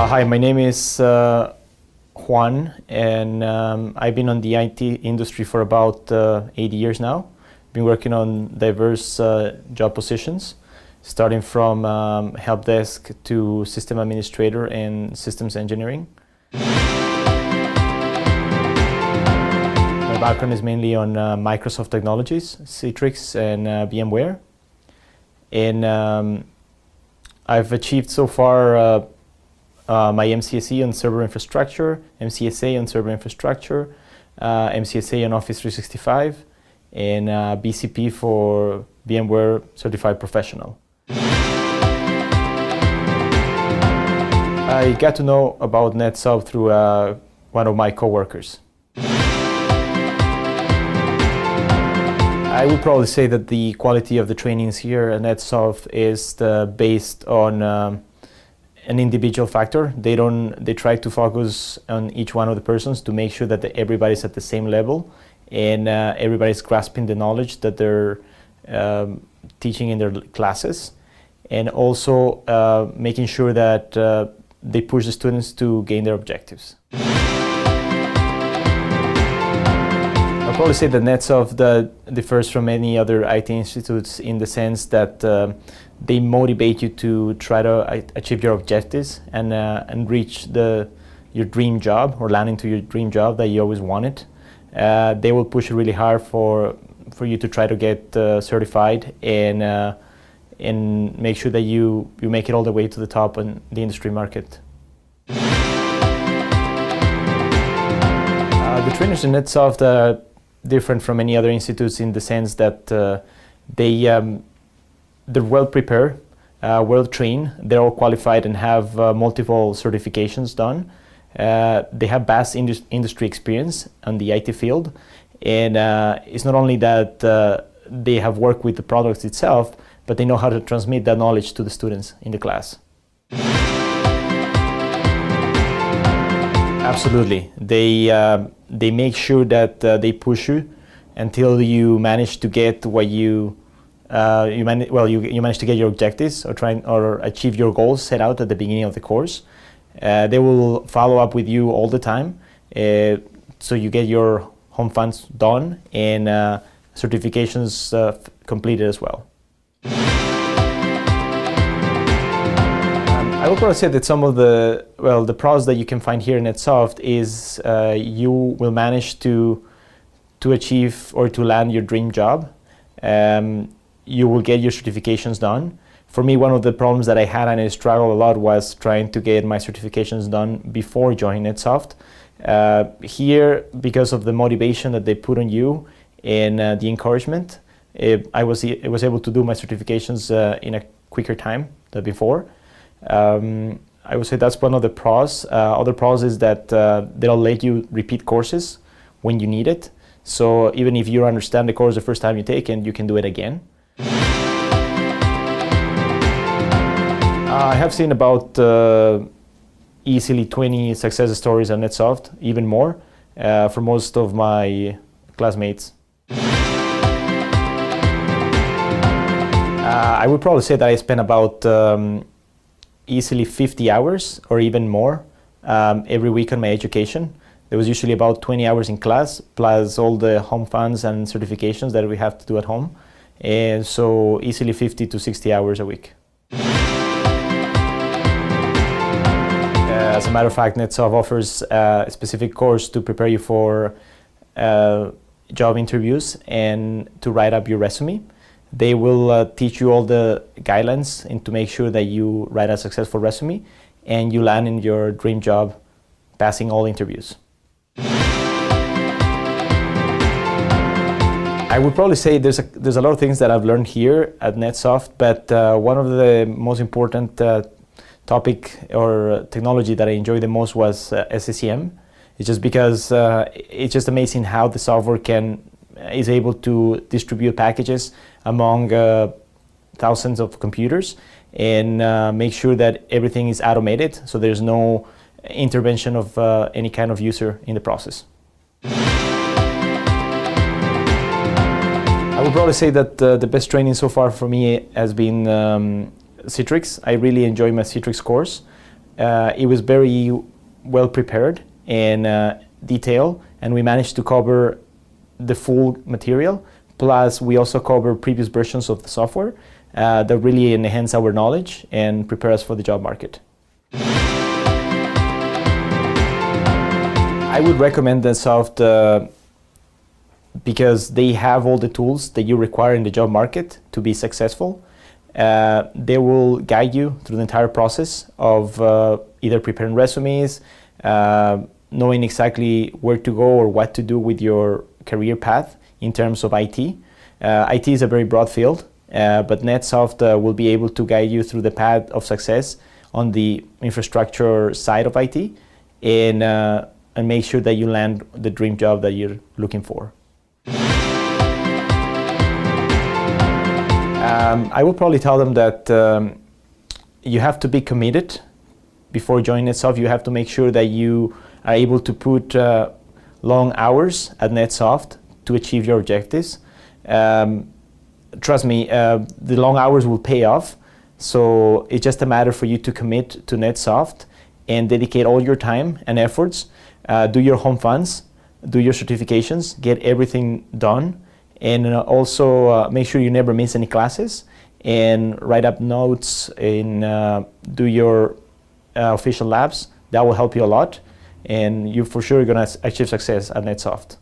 Hi, my name is Juan, and I've been on the IT industry for about 8 years now. Been working on diverse job positions, starting from Helpdesk to system administrator and systems engineering. My background is mainly on Microsoft technologies, Citrix and VMware. And I've achieved so far my MCSE on server infrastructure, MCSA on server infrastructure, MCSA on Office 365, and BCP for VMware Certified Professional. I got to know about NetSoft through one of my coworkers. I would probably say that the quality of the trainings here at NetSoft is based on an individual factor. They try to focus on each one of the persons to make sure that everybody's at the same level and everybody's grasping the knowledge that they're teaching in their classes, and also making sure that they push the students to gain their objectives. I'll probably say that NetSoft differs from many other IT institutes in the sense that they motivate you to try to achieve your objectives and reach your dream job or land into your dream job that you always wanted. They will push really hard for you to try to get certified and make sure that you make it all the way to the top in the industry market. The trainers in NetSoft are different from many other institutes in the sense that they're well prepared, well trained, they're all qualified and have multiple certifications done. They have vast industry experience on the IT field, and it's not only that they have worked with the products itself, but they know how to transmit that knowledge to the students in the class. Absolutely. They make sure that they push you until you manage to get what you manage to get your objectives or achieve your goals set out at the beginning of the course. They will follow up with you all the time, so you get your home funds done and certifications completed as well. I would probably say that some of the pros that you can find here in NetSoft is you will manage to achieve or to land your dream job. You will get your certifications done. For me, one of the problems that I had and I struggled a lot was trying to get my certifications done before joining NetSoft. Here, because of the motivation that they put on you and the encouragement, I was able to do my certifications in a quicker time than before. I would say that's one of the pros. Other pros is that they'll let you repeat courses when you need it. So even if you understand the course the first time you take it, you can do it again. I have seen about easily 20 success stories on NetSoft, even more, for most of my classmates. I would probably say that I spent about easily 50 hours or even more every week on my education. There was usually about 20 hours in class, plus all the home funds and certifications that we have to do at home. And so easily 50 to 60 hours a week. As a matter of fact, NetSoft offers a specific course to prepare you for job interviews and to write up your resume. They will teach you all the guidelines and to make sure that you write a successful resume and you land in your dream job, passing all interviews. I would probably say there's a lot of things that I've learned here at NetSoft, but one of the most important topic or technology that I enjoyed the most was SCCM. It's just because it's just amazing how the software is able to distribute packages among thousands of computers and make sure that everything is automated, so there's no intervention of any kind of user in the process. I would probably say that the best training so far for me has been Citrix. I really enjoy my Citrix course. It was very well prepared and detailed, and we managed to cover the full material. Plus, we also cover previous versions of the software that really enhance our knowledge and prepare us for the job market. I would recommend NetSoft because they have all the tools that you require in the job market to be successful. They will guide you through the entire process of either preparing resumes, knowing exactly where to go or what to do with your career path in terms of IT. IT is a very broad field, but NetSoft will be able to guide you through the path of success on the infrastructure side of IT and make sure that you land the dream job that you're looking for. I will probably tell them that you have to be committed before joining NetSoft. You have to make sure that you are able to put long hours at NetSoft to achieve your objectives. Trust me, the long hours will pay off. So it's just a matter for you to commit to NetSoft and dedicate all your time and efforts. Do your home funds, do your certifications, get everything done. And also make sure you never miss any classes and write up notes and do your official labs. That will help you a lot, and you're for sure going to achieve success at NetSoft.